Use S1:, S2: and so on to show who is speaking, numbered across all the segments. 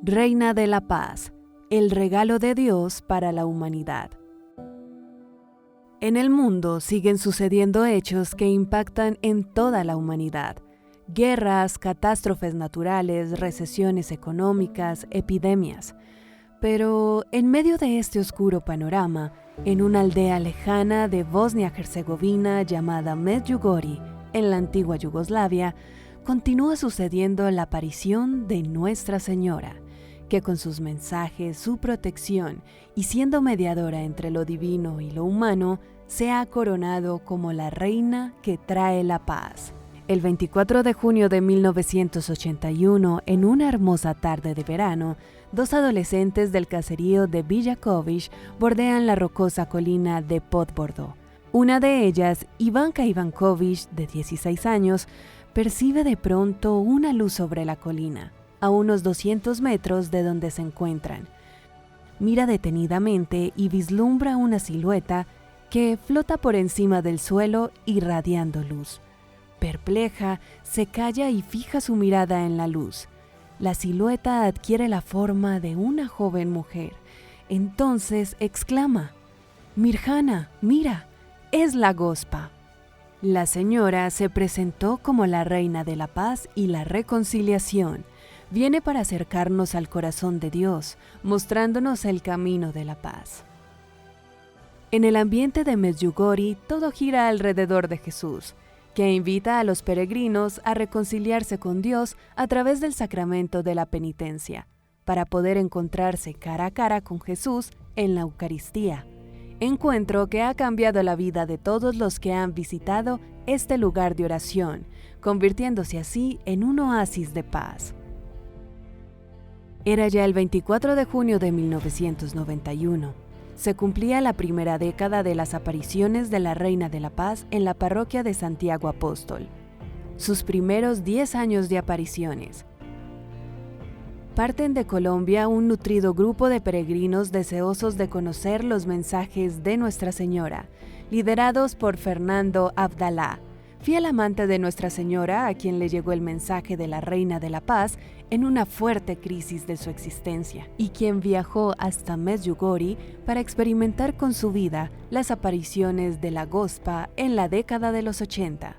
S1: Reina de la Paz, el regalo de Dios para la humanidad. En el mundo siguen sucediendo hechos que impactan en toda la humanidad. Guerras, catástrofes naturales, recesiones económicas, epidemias. Pero en medio de este oscuro panorama, en una aldea lejana de Bosnia-Herzegovina llamada Medjugorje, en la antigua Yugoslavia, continúa sucediendo la aparición de Nuestra Señora, que con sus mensajes, su protección y siendo mediadora entre lo divino y lo humano, se ha coronado como la reina que trae la paz. El 24 de junio de 1981, en una hermosa tarde de verano, dos adolescentes del caserío de Villaković bordean la rocosa colina de Podbordo. Una de ellas, Ivanka Ivanković, de 16 años, percibe de pronto una luz sobre la colina, a unos 200 metros de donde se encuentran. Mira detenidamente y vislumbra una silueta que flota por encima del suelo irradiando luz. Perpleja, se calla y fija su mirada en la luz. La silueta adquiere la forma de una joven mujer. Entonces exclama: «Mirjana, mira, es la Gospa». La señora se presentó como la reina de la paz y la reconciliación. Viene para acercarnos al corazón de Dios, mostrándonos el camino de la paz. En el ambiente de Medjugorje, todo gira alrededor de Jesús, que invita a los peregrinos a reconciliarse con Dios a través del sacramento de la penitencia, para poder encontrarse cara a cara con Jesús en la Eucaristía. Encuentro que ha cambiado la vida de todos los que han visitado este lugar de oración, convirtiéndose así en un oasis de paz. Era ya el 24 de junio de 1991. Se cumplía la primera década de las apariciones de la Reina de la Paz en la parroquia de Santiago Apóstol. Sus primeros 10 años de apariciones. Parten de Colombia un nutrido grupo de peregrinos deseosos de conocer los mensajes de Nuestra Señora, liderados por Fernando Abdalá, fiel amante de Nuestra Señora, a quien le llegó el mensaje de la Reina de la Paz en una fuerte crisis de su existencia, y quien viajó hasta Medjugorje para experimentar con su vida las apariciones de la Gospa en la década de los 80.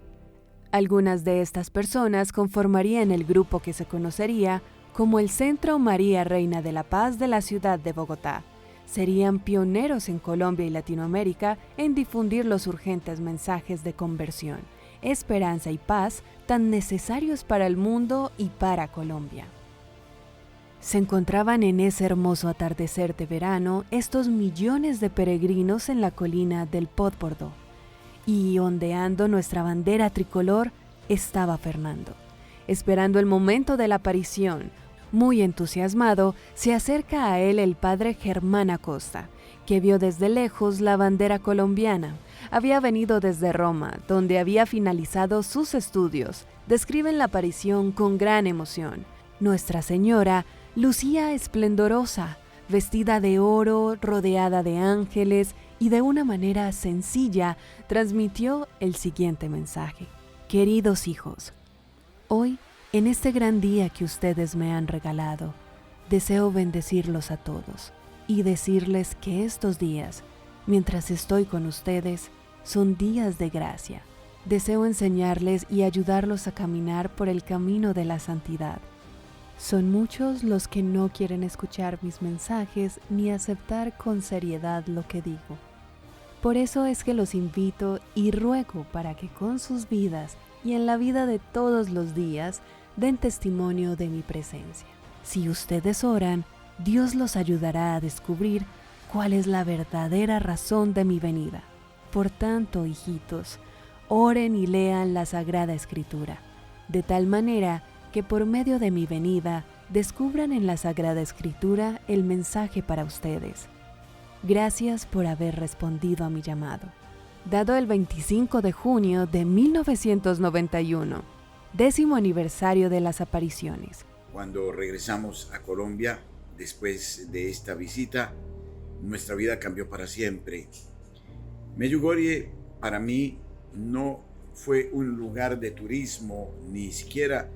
S1: Algunas de estas personas conformarían el grupo que se conocería como el Centro María Reina de la Paz de la ciudad de Bogotá. Serían pioneros en Colombia y Latinoamérica en difundir los urgentes mensajes de conversión, esperanza y paz tan necesarios para el mundo y para Colombia. Se encontraban en ese hermoso atardecer de verano estos millones de peregrinos en la colina del Podbordo, y ondeando nuestra bandera tricolor estaba Fernando, esperando el momento de la aparición. Muy entusiasmado, se acerca a él el padre Germán Acosta, que vio desde lejos la bandera colombiana. Había venido desde Roma, donde había finalizado sus estudios. Describen la aparición con gran emoción. Nuestra Señora lucía esplendorosa, vestida de oro, rodeada de ángeles, y de una manera sencilla transmitió el siguiente mensaje: «Queridos hijos, hoy, en este gran día que ustedes me han regalado, deseo bendecirlos a todos y decirles que estos días, mientras estoy con ustedes, son días de gracia. Deseo enseñarles y ayudarlos a caminar por el camino de la santidad. Son muchos los que no quieren escuchar mis mensajes ni aceptar con seriedad lo que digo. Por eso es que los invito y ruego para que con sus vidas y en la vida de todos los días den testimonio de mi presencia. Si ustedes oran, Dios los ayudará a descubrir cuál es la verdadera razón de mi venida. Por tanto, hijitos, oren y lean la Sagrada Escritura, de tal manera que por medio de mi venida descubran en la Sagrada Escritura el mensaje para ustedes. Gracias por haber respondido a mi llamado». Dado el 25 de junio de 1991, 10º aniversario de las apariciones.
S2: Cuando regresamos a Colombia, después de esta visita, nuestra vida cambió para siempre. Medjugorje para mí no fue un lugar de turismo, ni siquiera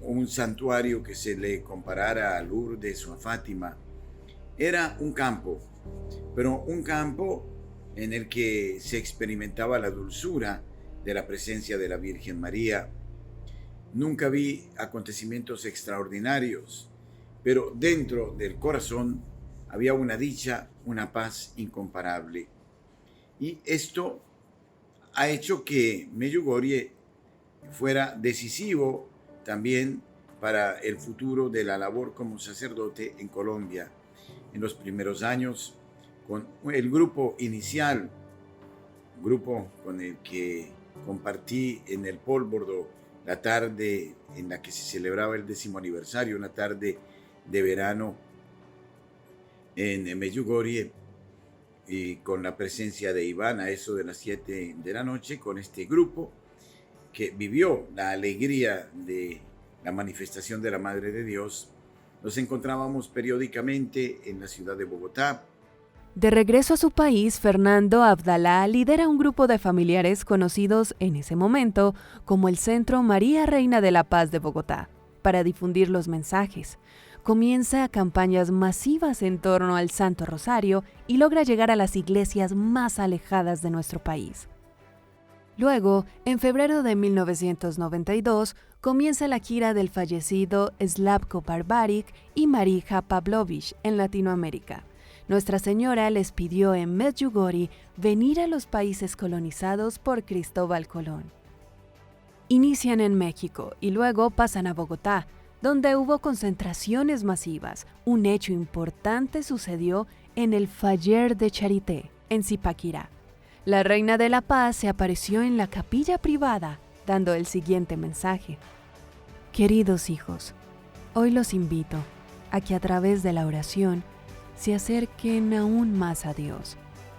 S2: un santuario que se le comparara a Lourdes o a Fátima. Era un campo, pero un campo en el que se experimentaba la dulzura de la presencia de la Virgen María. Nunca vi acontecimientos extraordinarios, pero dentro del corazón había una dicha, una paz incomparable. Y esto ha hecho que Medjugorje fuera decisivo también para el futuro de la labor como sacerdote en Colombia. En los primeros años, con el grupo inicial, grupo con el que compartí en el Pólvordo la tarde en la que se celebraba el 10º aniversario, una tarde de verano en Medjugorje, y con la presencia de Iván a eso de las 7 de la noche, con este grupo que vivió la alegría de la manifestación de la Madre de Dios. Nos encontrábamos periódicamente en la ciudad de Bogotá.
S1: De regreso a su país, Fernando Abdalá lidera un grupo de familiares conocidos en ese momento como el Centro María Reina de la Paz de Bogotá, para difundir los mensajes. Comienza campañas masivas en torno al Santo Rosario y logra llegar a las iglesias más alejadas de nuestro país. Luego, en febrero de 1992, comienza la gira del fallecido Slavko Barbaric y Marija Pavlovich en Latinoamérica. Nuestra Señora les pidió en Medjugorje venir a los países colonizados por Cristóbal Colón. Inician en México y luego pasan a Bogotá, donde hubo concentraciones masivas. Un hecho importante sucedió en el Faller de Charité, en Zipaquirá. La Reina de la Paz se apareció en la capilla privada, dando el siguiente mensaje. Queridos hijos, hoy los invito a que a través de la oración se acerquen aún más a Dios.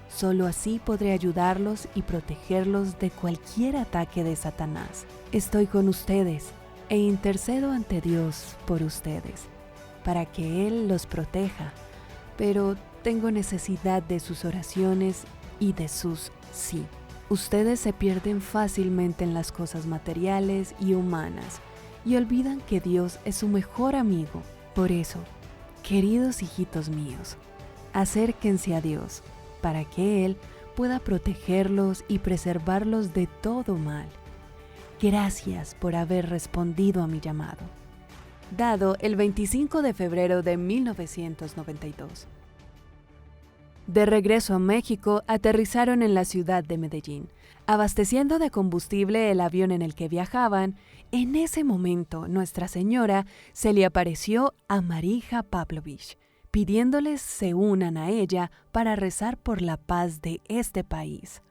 S1: Solo así podré ayudarlos y protegerlos de cualquier ataque de Satanás. Estoy con ustedes e intercedo ante Dios por ustedes, para que Él los proteja, pero tengo necesidad de sus oraciones y de sus sí. Ustedes se pierden fácilmente en las cosas materiales y humanas y olvidan que Dios es su mejor amigo. Por eso, queridos hijitos míos, acérquense a Dios para que Él pueda protegerlos y preservarlos de todo mal. Gracias por haber respondido a mi llamado. Dado el 25 de febrero de 1992. De regreso a México, aterrizaron en la ciudad de Medellín, abasteciendo de combustible el avión en el que viajaban. En ese momento, Nuestra Señora se le apareció a Marija Pavlovich, pidiéndoles se unan a ella para rezar por la paz de este país.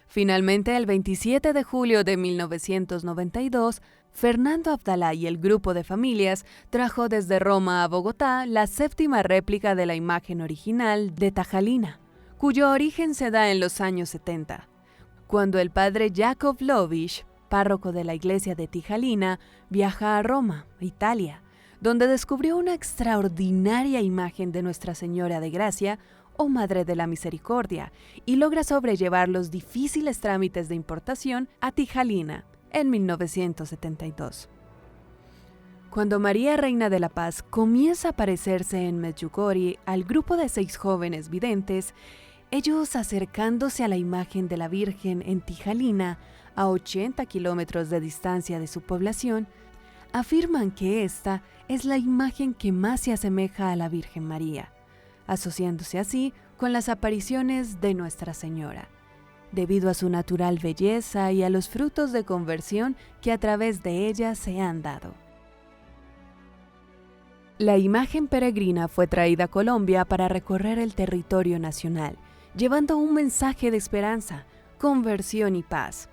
S1: Finalmente, el 27 de julio de 1992, Fernando Abdalá y el grupo de familias trajo desde Roma a Bogotá la 7ª réplica de la imagen original de Tajalina, cuyo origen se da en los años 70, cuando el padre Jakov Lovich, párroco de la iglesia de Tijalina, viaja a Roma, Italia, donde descubrió una extraordinaria imagen de Nuestra Señora de Gracia, o Madre de la Misericordia, y logra sobrellevar los difíciles trámites de importación a Tijalina en 1972. Cuando María Reina de la Paz comienza a aparecerse en Medjugorje al grupo de 6 jóvenes videntes, ellos acercándose a la imagen de la Virgen en Tijalina, a 80 kilómetros de distancia de su población, afirman que esta es la imagen que más se asemeja a la Virgen María, asociándose así con las apariciones de Nuestra Señora, debido a su natural belleza y a los frutos de conversión que a través de ella se han dado. La imagen peregrina fue traída a Colombia para recorrer el territorio nacional, llevando un mensaje de esperanza, conversión y paz.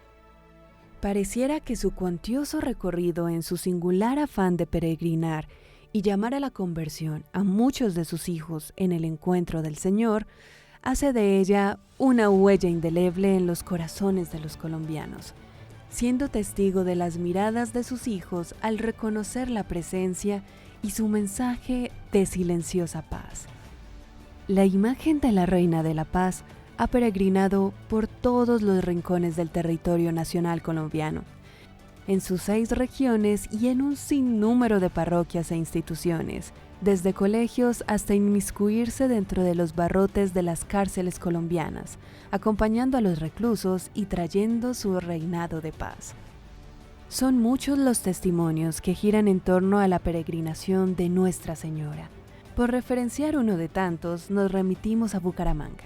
S1: Pareciera que su cuantioso recorrido en su singular afán de peregrinar y llamar a la conversión a muchos de sus hijos en el encuentro del Señor, hace de ella una huella indeleble en los corazones de los colombianos, siendo testigo de las miradas de sus hijos al reconocer la presencia y su mensaje de silenciosa paz. La imagen de la Reina de la Paz ha peregrinado por todos los rincones del territorio nacional colombiano, en sus 6 regiones y en un sinnúmero de parroquias e instituciones, desde colegios hasta inmiscuirse dentro de los barrotes de las cárceles colombianas, acompañando a los reclusos y trayendo su reinado de paz. Son muchos los testimonios que giran en torno a la peregrinación de Nuestra Señora. Por referenciar uno de tantos, nos remitimos a Bucaramanga.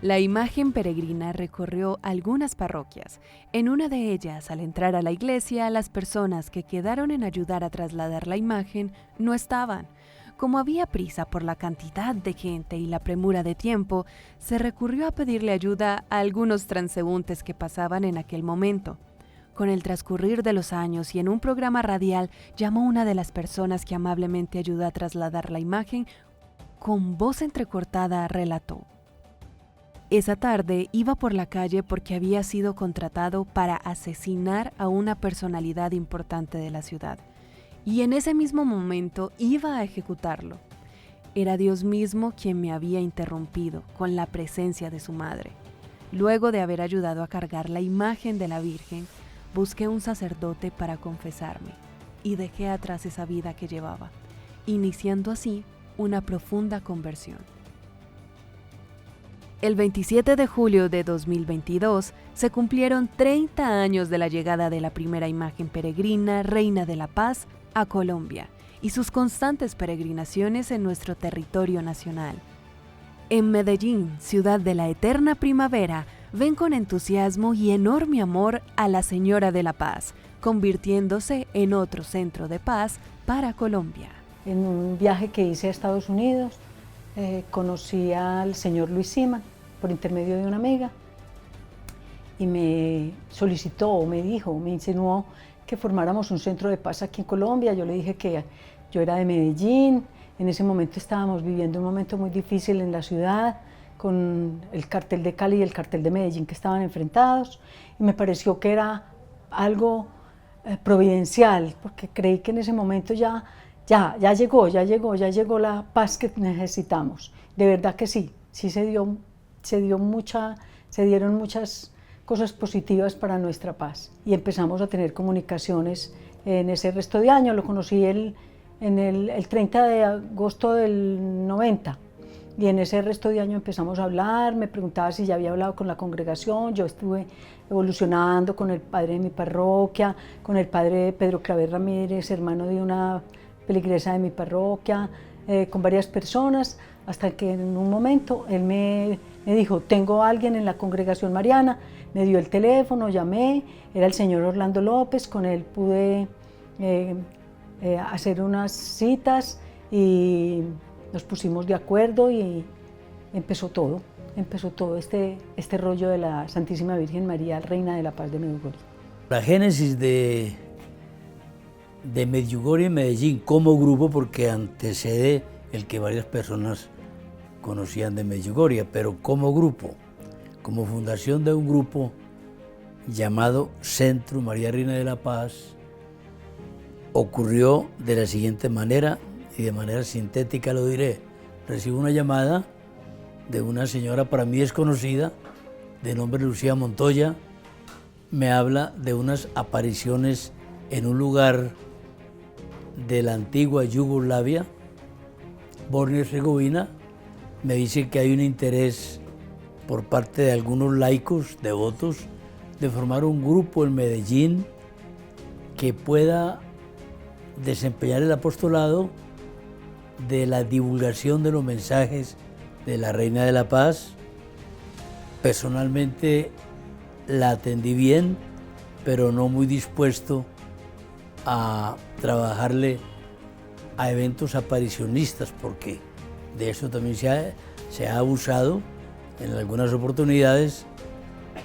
S1: La imagen peregrina recorrió algunas parroquias. En una de ellas, al entrar a la iglesia, las personas que quedaron en ayudar a trasladar la imagen no estaban. Como había prisa por la cantidad de gente y la premura de tiempo, se recurrió a pedirle ayuda a algunos transeúntes que pasaban en aquel momento. Con el transcurrir de los años y en un programa radial, llamó una de las personas que amablemente ayudó a trasladar la imagen. Con voz entrecortada relató: esa tarde iba por la calle porque había sido contratado para asesinar a una personalidad importante de la ciudad. Y en ese mismo momento iba a ejecutarlo. Era Dios mismo quien me había interrumpido con la presencia de su madre. Luego de haber ayudado a cargar la imagen de la Virgen, busqué un sacerdote para confesarme y dejé atrás esa vida que llevaba, iniciando así una profunda conversión. El 27 de julio de 2022 se cumplieron 30 años de la llegada de la primera imagen peregrina, Reina de la Paz, a Colombia y sus constantes peregrinaciones en nuestro territorio nacional. En Medellín, ciudad de la eterna primavera, ven con entusiasmo y enorme amor a la Señora de la Paz, convirtiéndose en otro centro de paz para Colombia.
S3: En un viaje que hice a Estados Unidos, conocí al señor Luis Siman por intermedio de una amiga y me solicitó, me dijo, me insinuó que formáramos un centro de paz aquí en Colombia. Yo le dije que yo era de Medellín. En ese momento estábamos viviendo un momento muy difícil en la ciudad, con el cartel de Cali y el cartel de Medellín que estaban enfrentados, y me pareció que era algo providencial, porque creí que en ese momento ya llegó la paz que necesitamos. De verdad que sí se dieron muchas cosas positivas para nuestra paz, y empezamos a tener comunicaciones en ese resto de año. Lo conocí el 30 de agosto del 90, y en ese resto de año empezamos a hablar. Me preguntaba si ya había hablado con la congregación. Yo estuve evolucionando con el padre de mi parroquia, con el padre Pedro Claver Ramírez, hermano de una peligresa de mi parroquia, con varias personas, hasta que en un momento él me dijo: tengo a alguien en la congregación mariana. Me dio el teléfono, llamé, era el señor Orlando López. Con él pude hacer unas citas y nos pusimos de acuerdo, y empezó todo este rollo de la Santísima Virgen María, Reina de la Paz de Medjugorje.
S4: La génesis de Medjugorje y Medellín como grupo, porque antecede el que varias personas conocían de Medjugorje, pero como grupo, como fundación de un grupo llamado Centro María Reina de la Paz, ocurrió de la siguiente manera, y de manera sintética lo diré. Recibo una llamada de una señora para mí desconocida, de nombre Lucía Montoya. Me habla de unas apariciones en un lugar de la antigua Yugoslavia, Bosnia-Herzegovina. Me dice que hay un interés por parte de algunos laicos devotos de formar un grupo en Medellín que pueda desempeñar el apostolado de la divulgación de los mensajes de la Reina de la Paz. Personalmente la atendí bien, pero no muy dispuesto a trabajarle a eventos aparicionistas, porque de eso también se ha abusado en algunas oportunidades,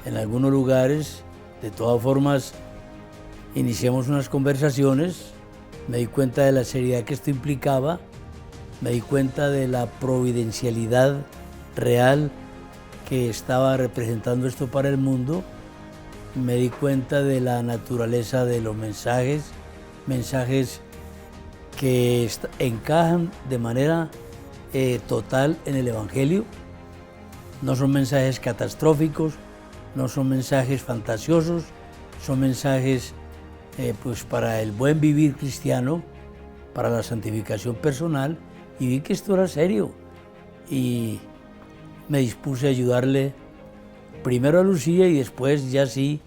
S4: en algunos lugares. De todas formas, iniciamos unas conversaciones, me di cuenta de la seriedad que esto implicaba, me di cuenta de la providencialidad real que estaba representando esto para el mundo, me di cuenta de la naturaleza de los mensajes que encajan de manera total en el Evangelio. No son mensajes catastróficos, no son mensajes fantasiosos, son mensajes pues para el buen vivir cristiano, para la santificación personal, y vi que esto era serio. Y me dispuse a ayudarle primero a Lucía y después ya sí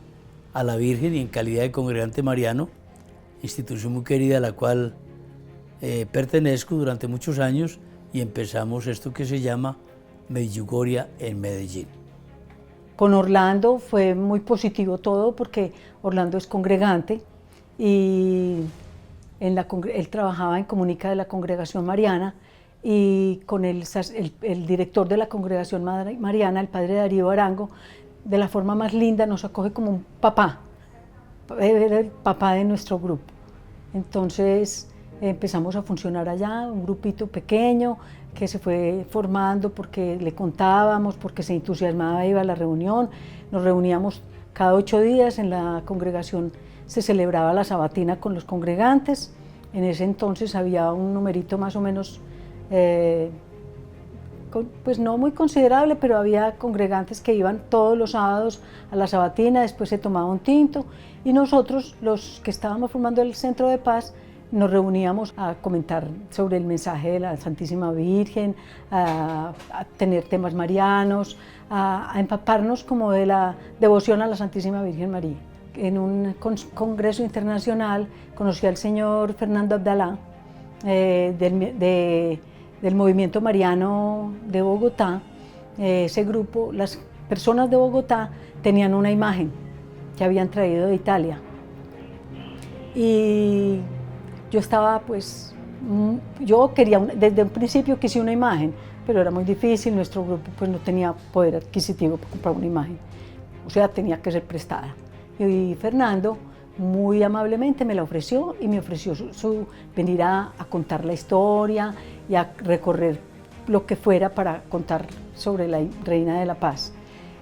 S4: a la Virgen, y en calidad de congregante mariano, institución muy querida a la cual pertenezco durante muchos años, y empezamos esto que se llama Medjugorje en Medellín.
S3: Con Orlando fue muy positivo todo porque Orlando es congregante y él trabajaba en Comunica de la Congregación Mariana, y con el director de la Congregación Mariana, el padre Darío Arango, de la forma más linda nos acoge como un papá, era el papá de nuestro grupo. Entonces empezamos a funcionar allá, un grupito pequeño que se fue formando porque le contábamos, porque se entusiasmaba, iba a la reunión. Nos reuníamos cada 8 días en la congregación, se celebraba la sabatina con los congregantes. En ese entonces había un numerito más o menos, pues no muy considerable, pero había congregantes que iban todos los sábados a la sabatina, después se tomaba un tinto, y nosotros, los que estábamos formando el Centro de Paz, nos reuníamos a comentar sobre el mensaje de la Santísima Virgen, a tener temas marianos, a empaparnos como de la devoción a la Santísima Virgen María. En un congreso internacional conocí al señor Fernando Abdalá, del Movimiento Mariano de Bogotá. Ese grupo, las personas de Bogotá tenían una imagen que habían traído de Italia. Y yo estaba, pues, yo quería, desde un principio quise una imagen, pero era muy difícil, nuestro grupo pues no tenía poder adquisitivo para comprar una imagen, o sea, tenía que ser prestada. Y Fernando muy amablemente me la ofreció, y me ofreció venir a contar la historia y a recorrer lo que fuera para contar sobre la Reina de la Paz.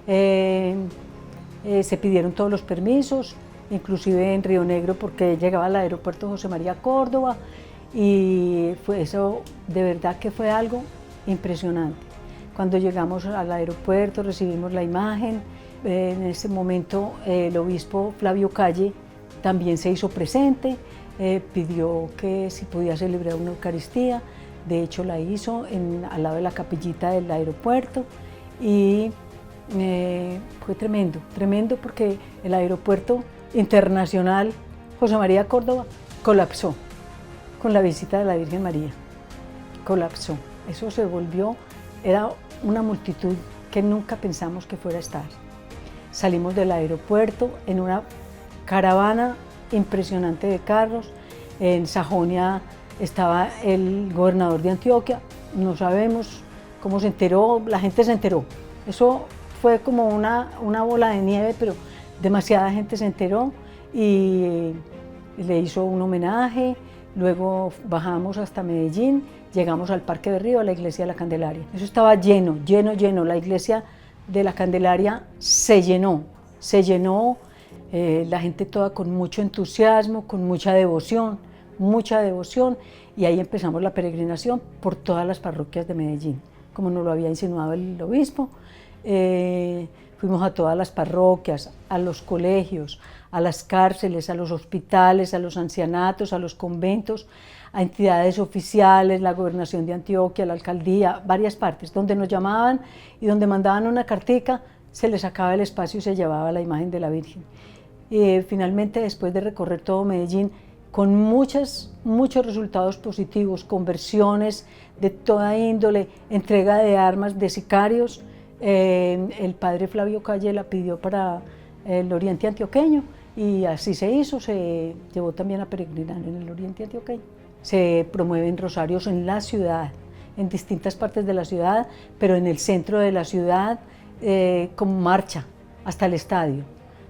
S3: Se pidieron todos los permisos, inclusive en Río Negro, porque llegaba al aeropuerto José María Córdoba, y eso de verdad que fue algo impresionante. Cuando llegamos al aeropuerto recibimos la imagen. En ese momento el obispo Flavio Calle también se hizo presente, pidió que si podía celebrar una Eucaristía. De hecho la hizo al lado de la capillita del aeropuerto, y fue tremendo, tremendo, porque el aeropuerto internacional José María Córdoba colapsó con la visita de la Virgen María, colapsó. Eso se volvió, era una multitud que nunca pensamos que fuera a estar. Salimos del aeropuerto en una caravana impresionante de carros. En Sajonia estaba el gobernador de Antioquia, no sabemos cómo se enteró, la gente se enteró. Eso fue como una bola de nieve, pero demasiada gente se enteró y le hizo un homenaje. Luego bajamos hasta Medellín, llegamos al Parque Berrío, a la iglesia de la Candelaria. Eso estaba lleno, lleno, lleno. La iglesia de la Candelaria se llenó, la gente toda con mucho entusiasmo, con mucha devoción, y ahí empezamos la peregrinación por todas las parroquias de Medellín, como nos lo había insinuado el obispo. Fuimos a todas las parroquias, a los colegios, a las cárceles, a los hospitales, a los ancianatos, a los conventos, a entidades oficiales, la gobernación de Antioquia, la alcaldía, varias partes, donde nos llamaban y donde mandaban una cartica, se les sacaba el espacio y se llevaba la imagen de la Virgen. Finalmente, después de recorrer todo Medellín, con muchos resultados positivos, conversiones de toda índole, entrega de armas de sicarios, el padre Flavio Calle la pidió para el oriente antioqueño, y así se hizo, se llevó también a peregrinar en el oriente antioqueño. Se promueven rosarios en la ciudad, en distintas partes de la ciudad, pero en el centro de la ciudad, con marcha hasta el estadio.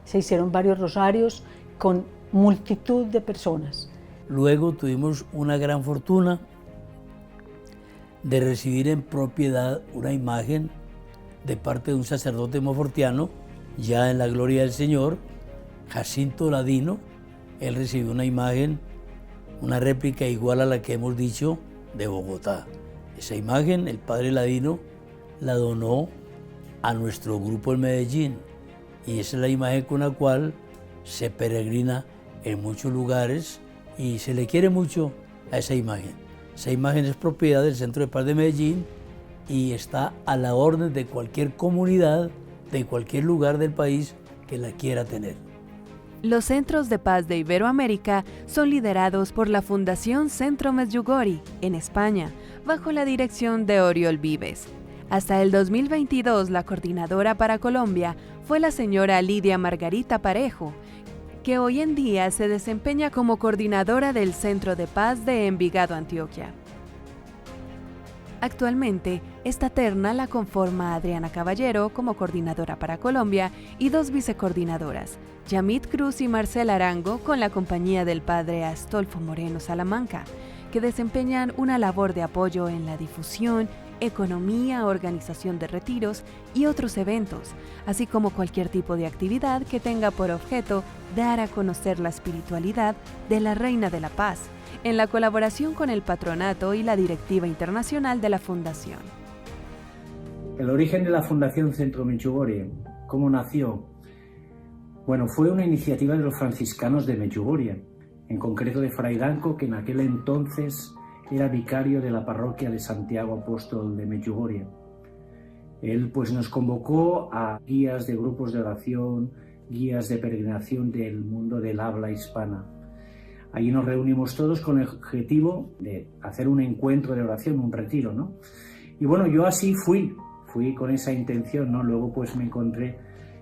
S3: Se hicieron varios rosarios con multitud de personas.
S4: Luego tuvimos una gran fortuna de recibir en propiedad una imagen de parte de un sacerdote mofortiano, ya en la gloria del Señor, Jacinto Ladino. Él recibió una imagen, una réplica igual a la que hemos dicho, de Bogotá. Esa imagen, el padre Ladino la donó a nuestro grupo en Medellín, y esa es la imagen con la cual se peregrina en muchos lugares y se le quiere mucho a esa imagen. Esa imagen es propiedad del Centro de Paz de Medellín y está a la orden de cualquier comunidad, de cualquier lugar del país que la quiera tener.
S1: Los centros de paz de Iberoamérica son liderados por la Fundación Centro Medjugorje, en España, bajo la dirección de Oriol Vives. Hasta el 2022, la coordinadora para Colombia fue la señora Lidia Margarita Parejo, que hoy en día se desempeña como coordinadora del Centro de Paz de Envigado, Antioquia. Actualmente, esta terna la conforma Adriana Caballero como coordinadora para Colombia y 2 vicecoordinadoras, Yamit Cruz y Marcela Arango, con la compañía del padre Astolfo Moreno Salamanca, que desempeñan una labor de apoyo en la difusión, economía, organización de retiros y otros eventos, así como cualquier tipo de actividad que tenga por objeto dar a conocer la espiritualidad de la Reina de la Paz, en la colaboración con el patronato y la directiva internacional de la Fundación.
S5: El origen de la Fundación Centro Medjugorje, ¿cómo nació? Bueno, fue una iniciativa de los franciscanos de Medjugorje, en concreto de Fray Danco, que en aquel entonces era vicario de la parroquia de Santiago Apóstol de Medjugorje. Él pues nos convocó a guías de grupos de oración, guías de peregrinación del mundo del habla hispana. Allí nos reunimos todos con el objetivo de hacer un encuentro de oración, un retiro, ¿no? Y bueno, yo así fui con esa intención, ¿no? Luego pues me encontré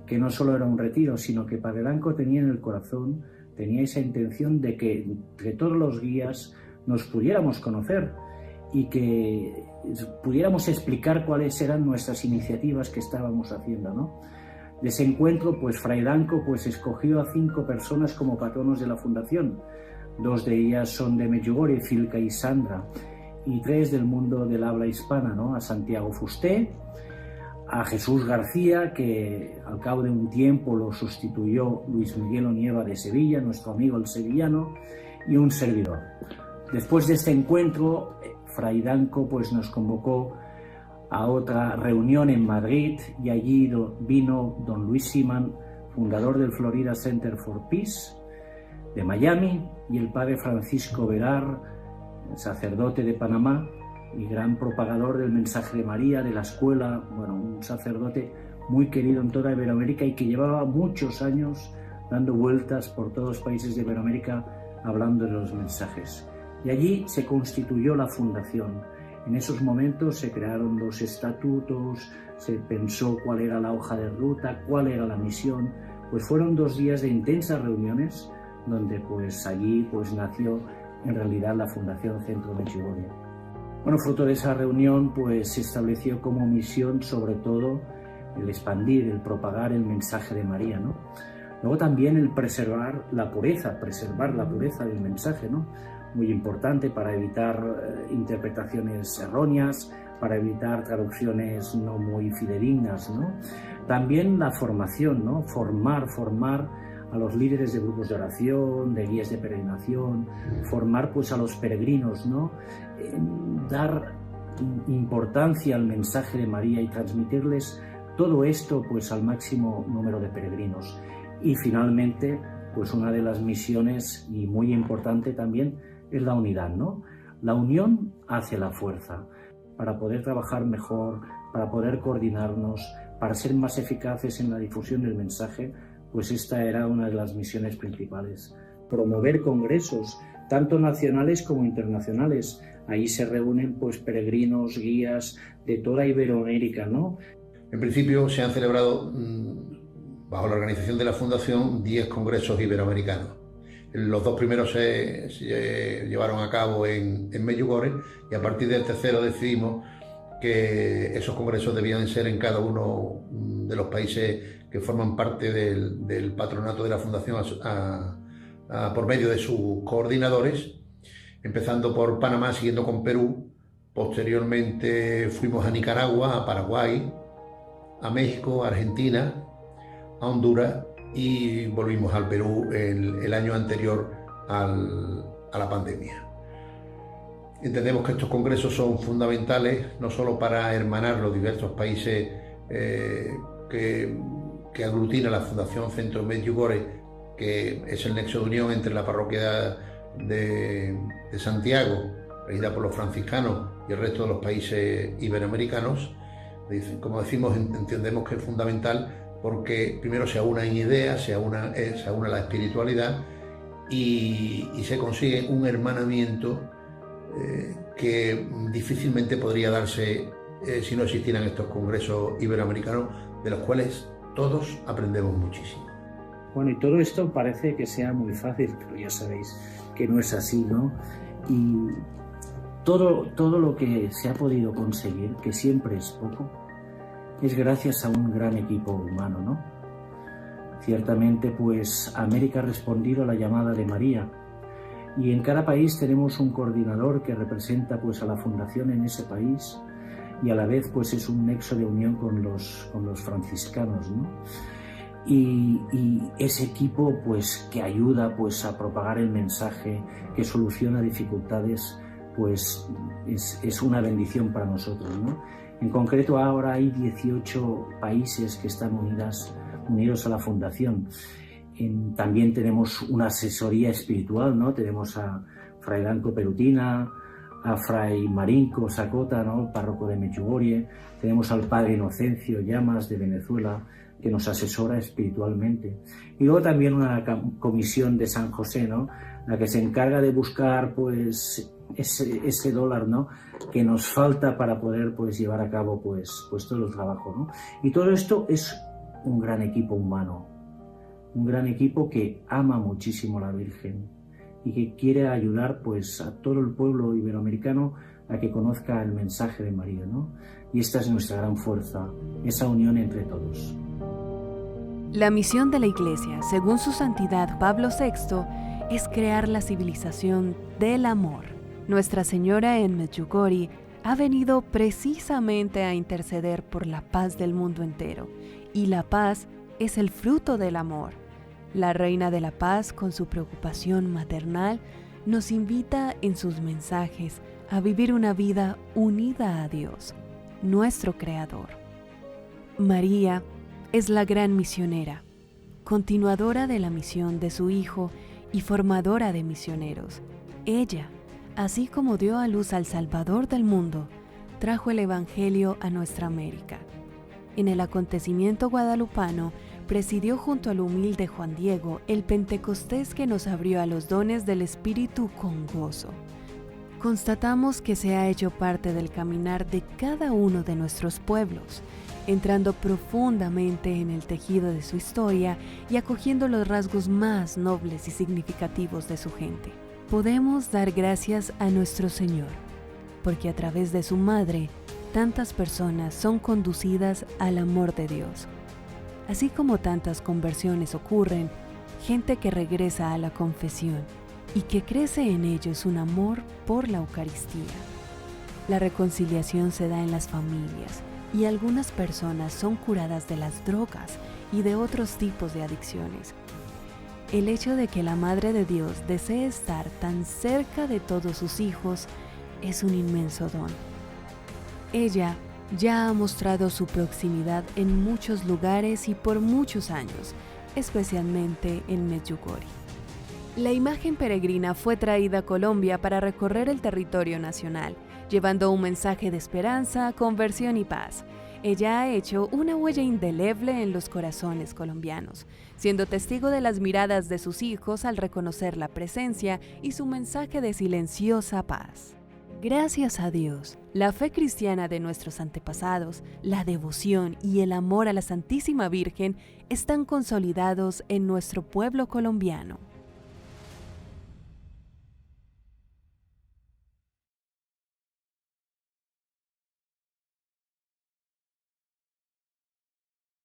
S5: que no solo era un retiro, sino que Padre Danco tenía en el corazón, tenía esa intención de que entre todos los guías nos pudiéramos conocer y que pudiéramos explicar cuáles eran nuestras iniciativas que estábamos haciendo, ¿no? De ese encuentro, pues Fray Danco pues escogió a 5 personas como patronos de la Fundación. 2 de ellas son de Medjugorje, Filca y Sandra, y 3 del mundo del habla hispana, ¿no? A Santiago Fusté, a Jesús García, que al cabo de un tiempo lo sustituyó Luis Miguel Onieva de Sevilla, nuestro amigo el sevillano, y un servidor. Después de este encuentro, Fray Danco pues nos convocó a otra reunión en Madrid y allí vino don Luis Siman, fundador del Florida Center for Peace de Miami, y el padre Francisco Verar, sacerdote de Panamá y gran propagador del mensaje de María, de la escuela, bueno, un sacerdote muy querido en toda Iberoamérica y que llevaba muchos años dando vueltas por todos los países de Iberoamérica hablando de los mensajes. Y allí se constituyó la fundación. En esos momentos se crearon los estatutos, se pensó cuál era la hoja de ruta, cuál era la misión. Pues fueron 2 días de intensas reuniones donde pues allí pues nació en realidad la Fundación Centro Medjugorje. Bueno, fruto de esa reunión pues se estableció como misión sobre todo el expandir, el propagar el mensaje de María, ¿no? Luego también el preservar la pureza del mensaje, ¿no? Muy importante para evitar interpretaciones erróneas, para evitar traducciones no muy fidedignas, ¿no? También la formación, ¿no? Formar a los líderes de grupos de oración, de guías de peregrinación, formar pues a los peregrinos, ¿no? Dar importancia al mensaje de María y transmitirles todo esto pues al máximo número de peregrinos. Y finalmente, pues una de las misiones, y muy importante también, es la unidad, ¿no? La unión hace la fuerza, para poder trabajar mejor, para poder coordinarnos, para ser más eficaces en la difusión del mensaje, pues esta era una de las misiones principales. Promover congresos, tanto nacionales como internacionales. Ahí se reúnen pues peregrinos, guías de toda Iberoamérica, ¿no?
S6: En principio se han celebrado, bajo la organización de la Fundación, 10 congresos iberoamericanos. Los 2 primeros se llevaron a cabo en Medjugorje y a partir del tercero decidimos que esos congresos debían ser en cada uno de los países que forman parte del patronato de la Fundación por medio de sus coordinadores, empezando por Panamá, siguiendo con Perú. Posteriormente fuimos a Nicaragua, a Paraguay, a México, a Argentina, a Honduras y volvimos al Perú el año anterior a la pandemia. Entendemos que estos congresos son fundamentales no solo para hermanar los diversos países que aglutina la Fundación Centro Medjugorje que es el nexo de unión entre la parroquia de Santiago, regida por los franciscanos, y el resto de los países iberoamericanos. Como decimos, entendemos que es fundamental porque primero se aúna en ideas, se aúna la espiritualidad y se consigue un hermanamiento que difícilmente podría darse si no existieran estos congresos iberoamericanos, de los cuales todos aprendemos muchísimo.
S5: Bueno, y todo esto parece que sea muy fácil, pero ya sabéis que no es así, ¿no? Y todo lo que se ha podido conseguir, que siempre es poco, es gracias a un gran equipo humano, ¿no? Ciertamente, pues, América ha respondido a la llamada de María, y en cada país tenemos un coordinador que representa, pues, a la fundación en ese país, y a la vez, pues, es un nexo de unión con los franciscanos, ¿no? Y ese equipo, pues, que ayuda, pues, a propagar el mensaje, que soluciona dificultades, pues es una bendición para nosotros, ¿no? En concreto, ahora hay 18 países que están unidos a la fundación. También tenemos una asesoría espiritual, ¿no? Tenemos a Fray Danco Perutina, a Fray Marinko Sakota, ¿no? Párroco de Medjugorje. Tenemos al Padre Inocencio Llamas de Venezuela, que nos asesora espiritualmente. Y luego también una comisión de San José, ¿no? La que se encarga de buscar, pues, ese dólar, ¿no? Que nos falta para poder, pues, llevar a cabo, pues todo el trabajo, ¿no? Y todo esto es un gran equipo humano, un gran equipo que ama muchísimo a la Virgen y que quiere ayudar, pues, a todo el pueblo iberoamericano a que conozca el mensaje de María, ¿no? Y esta es nuestra gran fuerza, esa unión entre todos.
S1: La misión de la Iglesia, según su santidad Pablo VI, es crear la civilización del amor. Nuestra Señora en Medjugorje ha venido precisamente a interceder por la paz del mundo entero, y la paz es el fruto del amor. La Reina de la Paz, con su preocupación maternal, nos invita en sus mensajes a vivir una vida unida a Dios, nuestro Creador. María es la gran misionera, continuadora de la misión de su Hijo y formadora de misioneros. Ella, así como dio a luz al Salvador del mundo, trajo el Evangelio a nuestra América. En el acontecimiento guadalupano, presidió junto al humilde Juan Diego el Pentecostés que nos abrió a los dones del Espíritu con gozo. Constatamos que se ha hecho parte del caminar de cada uno de nuestros pueblos, entrando profundamente en el tejido de su historia y acogiendo los rasgos más nobles y significativos de su gente. Podemos dar gracias a nuestro Señor, porque a través de su Madre, tantas personas son conducidas al amor de Dios. Así como tantas conversiones ocurren, gente que regresa a la confesión y que crece en ellos un amor por la Eucaristía. La reconciliación se da en las familias y algunas personas son curadas de las drogas y de otros tipos de adicciones. El hecho de que la Madre de Dios desee estar tan cerca de todos sus hijos es un inmenso don. Ella ya ha mostrado su proximidad en muchos lugares y por muchos años, especialmente en Medjugorje. La imagen peregrina fue traída a Colombia para recorrer el territorio nacional, llevando un mensaje de esperanza, conversión y paz. Ella ha hecho una huella indeleble en los corazones colombianos, siendo testigo de las miradas de sus hijos al reconocer la presencia y su mensaje de silenciosa paz. Gracias a Dios, la fe cristiana de nuestros antepasados, la devoción y el amor a la Santísima Virgen están consolidados en nuestro pueblo colombiano.